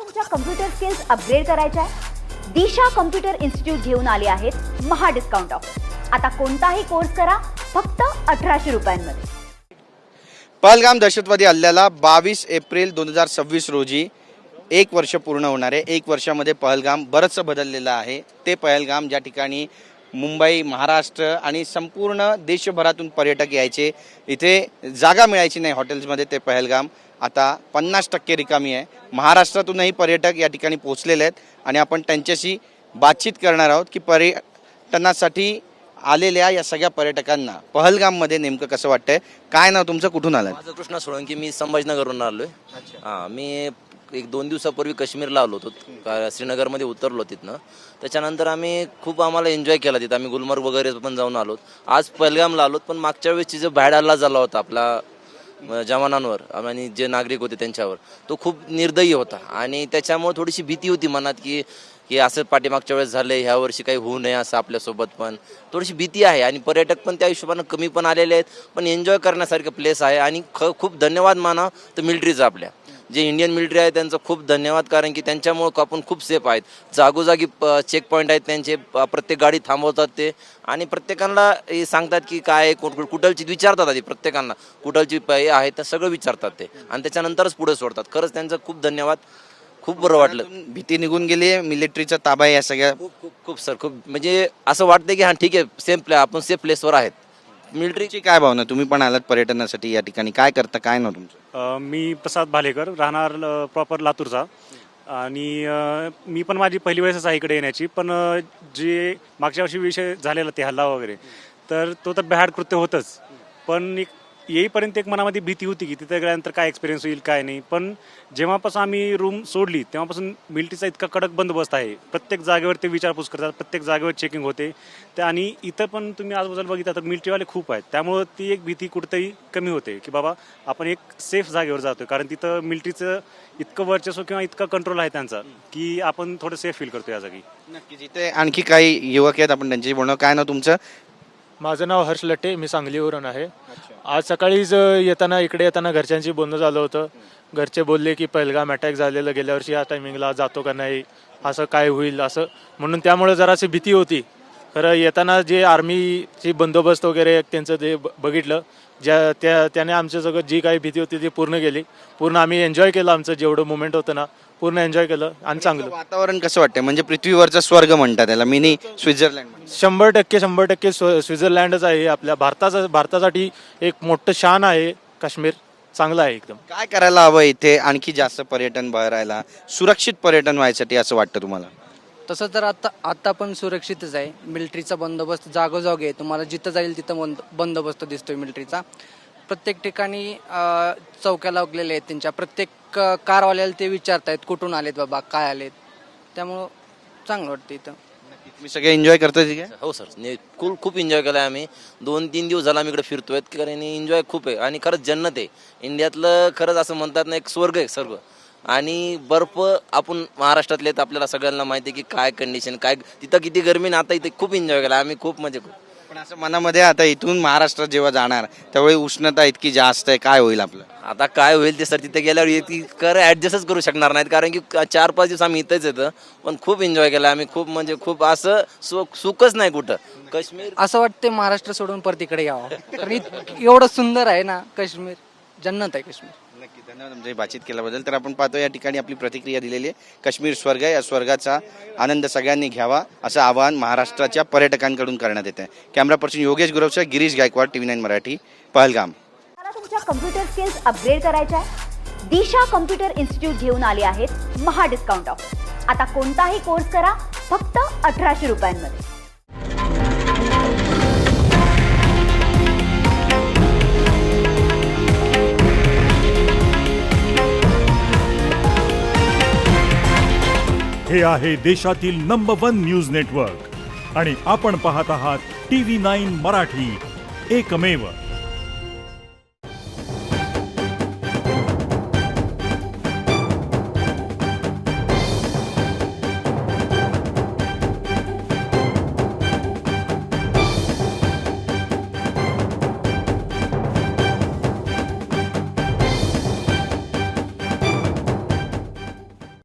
तुमच्या computer skills upgrade करायच्या आहे? दिशा कम्प्युटर इन्स्टिट्यूट घेऊन आले आहेत महा डिस्काउंट ऑफर. आता कोणताही कोर्स करा फक्त 1800 रुपयांमध्ये. पहलगाम दहशतवादी हल्ल्याला 22 एप्रिल 2026 रोजी 1 वर्ष पूर्ण होणार आहे. 1 वर्षामध्ये पहलगाम बरंचसं बदललेलं आहे. ते पहलगाम ज्या ठिकाणी मुंबई, महाराष्ट्र आणि संपूर्ण देशभरातून पर्यटक यायचे, इथे जागा मिळायची नाही हॉटेल्समध्ये, ते पहलगाम आता 50% रिकामी आहे. महाराष्ट्रातूनही पर्यटक या ठिकाणी पोहोचलेले आहेत आणि आपण त्यांच्याशी बातचीत करणार आहोत की पर्यटनासाठी आलेल्या या सगळ्या पर्यटकांना पहलगाममध्ये नेमकं कसं वाटतंय. काय नाव तुमचं, कुठून आलं? माझं कृष्णा सोळंकी, मी संभाजीनगरवरून आलो आहे. हां, मी 1-2 दिवसापूर्वी काश्मीरला आलो होतो, श्रीनगरमध्ये उतरलो तिथनं. त्याच्यानंतर आम्हाला एन्जॉय केला तिथं. आम्ही गुलमर्ग वगैरे पण जाऊन आलो. आज पहलगामला आलो, पण मागच्या वेळेस जो बाहेर हल्ला झाला होता आपला जवानांवर आणि जे नागरिक होते त्यांच्यावर, तो खूप निर्दयी होता आणि त्याच्यामुळे थोडीशी भीती होती मनात की असं पाठीमागच्या वेळेस झालं, ह्या वर्षी काही होऊ नये असं आपल्यासोबत पण थोडीशी भीती आहे. आणि पर्यटक पण त्या हिशोबानं कमी पण आलेले आहेत, पण एन्जॉय करण्यासारखं प्लेस आहे. आणि खूप धन्यवाद माना तर मिलिटरीचं, आपल्या जे इंडियन मिलिटरी आहे त्यांचं खूप धन्यवाद, कारण की त्यांच्यामुळं आपण खूप सेफ आहेत. जागोजागी चेक पॉईंट आहेत त्यांचे, प्रत्येक गाडी थांबवतात ते आणि प्रत्येकाला हे सांगतात की काय कुठलची विचारतात, आधी प्रत्येकांना कुठलची हे आहे तर सगळं विचारतात ते आणि त्याच्यानंतरच पुढे सोडतात. खरंच त्यांचं खूप धन्यवाद. खूप बरं वाटलं. भीती निघून गेली आहे, मिलिटरीचा ताबा आहे या सगळ्या. खूप सर, खूप म्हणजे असं वाटतं की हां ठीक आहे, आपण सेफ प्लेसवर आहेत. मिलिटरीची काय भावना? तुम्ही पण आलात पर्यटनासाठी या ठिकाणी, काय करता, काय नाव तुमचं? मी प्रसाद भालेकर, राहणार प्रॉपर लातूरचा. आणि मी पण माझी पहिली वेळेसच आहे इकडे येण्याची. पण जे मागच्या वर्षी विषय झालेला ते हल्ला वगैरे, तर तो तर भ्याड कृत्य होतंच. पण येईपर्यंत एक मनामध्ये भीती होती की तिथे गेल्यानंतर काय एक्सपिरियन्स होईल काय नाही. पण जेव्हापासून आम्ही रूम सोडली तेव्हापासून मिलिटरीचा इतका कडक बंदोबस्त आहे. प्रत्येक जागेवर ते विचारपूस करतात, प्रत्येक जागेवर चेकिंग होते. आणि इथं पण तुम्ही आजूबाजूला बघितलं तर मिलिटरीवाले खूप आहेत. त्यामुळं ती एक भीती कुठेतरी कमी होते की बाबा आपण एक सेफ जागेवर जातोय, कारण तिथं मिलिटरीचं इतकं वर्चस्व किंवा इतकं कंट्रोल आहे त्यांचा की आपण थोडं सेफ फील करतो या जागी. नक्कीच. इथे आणखी काही युवक आहेत, आपण त्यांच्याशी बोलणं. काय नाव तुमचं? माझं नाव हर्ष लट्टे, मी सांगलीवरून आहे. आज सकाळीच इकडे येताना घरच्यांशी बोलणं झालं होतं. घरचे बोलले की पहलगाम अटॅक झालेलं, गेल्या वर्षी या टायमिंगला जातो का नाही, असं काय होईल असं म्हणून, त्यामुळे जराशी भीती होती. खरं येताना जे आर्मीची बंदोबस्त वगैरे त्यांचं ते बघितलं, त्याने आमच्या सगळं जी काही भीती होती ती पूर्ण गेली. पूर्ण आम्ही एन्जॉय केलं, आमचं जेवढं मुवमेंट होतं ना पूर्ण एन्जॉय केलं आणि चांगलं वातावरण कसं वाटतं? म्हणजे पृथ्वीवरचा स्वर्ग म्हणतात त्याला, मिनी स्वित्झर्लंड. 100% स्वित्झर्लंडच आहे. आपल्या भारतासाठी एक मोठं शान आहे काश्मीर, चांगलं आहे एकदम. काय करायला हवं इथे आणखी जास्त पर्यटन बघायला, सुरक्षित पर्यटन व्हायसाठी असं वाटतं तुम्हाला? तसं तर आता पण सुरक्षितच आहे. मिलिटरीचा बंदोबस्त जागोजागी आहे. तुम्हाला जिथं जाईल तिथं बंदोबस्त दिसतोय मिलिटरीचा. प्रत्येक ठिकाणी चौक्या लागलेल्या आहेत त्यांच्या. प्रत्येक कारवाल्याला ते विचारतायत कुठून आलेत बाबा, काय आलेत. त्यामुळं चांगलं वाटतं इथं. तुम्ही सगळे एन्जॉय करताय तिथे? हो सर, खूप एन्जॉय केला आम्ही. 2-3 दिवस झाला आम्ही इकडे फिरतोय, कारण एन्जॉय खूप आहे आणि खरंच जन्नत आहे. इंडियातलं खरंच असं म्हणतात ना, एक स्वर्ग आहे सर्व. आणि बर्फ आपण महाराष्ट्रातले तर आपल्याला सगळ्यांना माहिती आहे की काय कंडिशन, काय तिथं किती गरमी. आता इथे खूप एन्जॉय केला आम्ही, खूप म्हणजे खूप. पण असं मनामध्ये आता इथून महाराष्ट्रात जेव्हा जाणार त्यावेळी उष्णता इतकी जास्त आहे, काय होईल आपलं? आता काय होईल ते सर, तिथे गेल्यावर ॲडजस्टच करू शकणार नाहीत, कारण की 4-5 दिवस आम्ही इथंच येतं. पण खूप एन्जॉय केला आम्ही, खूप म्हणजे खूप. असं सुखच नाही कुठं. काश्मीर असं वाटतं महाराष्ट्र सोडून परत इकडे यावं, कारण एवढं सुंदर आहे ना काश्मीर. जन्नत आहे काश्मीर. नक्की. धन्यवाद तुमची बातचीत केल्याबद्दल. तर आपण पाहतो या ठिकाणी आपली प्रतिक्रिया दिलेली आहे. काश्मीर स्वर्ग आहे, या स्वर्गाचा आनंद सगळ्यांनी घ्यावा असं आवाहन महाराष्ट्राच्या पर्यटकांकडून करण्यात येत आहे. कॅमेरा पर्सन योगेश गुरवसह गिरीश गायकवाड, TV9 मराठी, पहलगाम. मला तुमच्या कम्प्युटर स्किल्स अपग्रेड करायच्या आहे? दिशा कम्प्युटर इन्स्टिट्यूट घेऊन आले आहेत महा डिस्काउंट ऑफर. आता कोणताही कोर्स करा फक्त 1800 रुपयांमध्ये. हे आहे देशातील नंबर 1 न्यूज नेटवर्क आणि आपण पाहत आहात TV9 मराठी, एकमेव.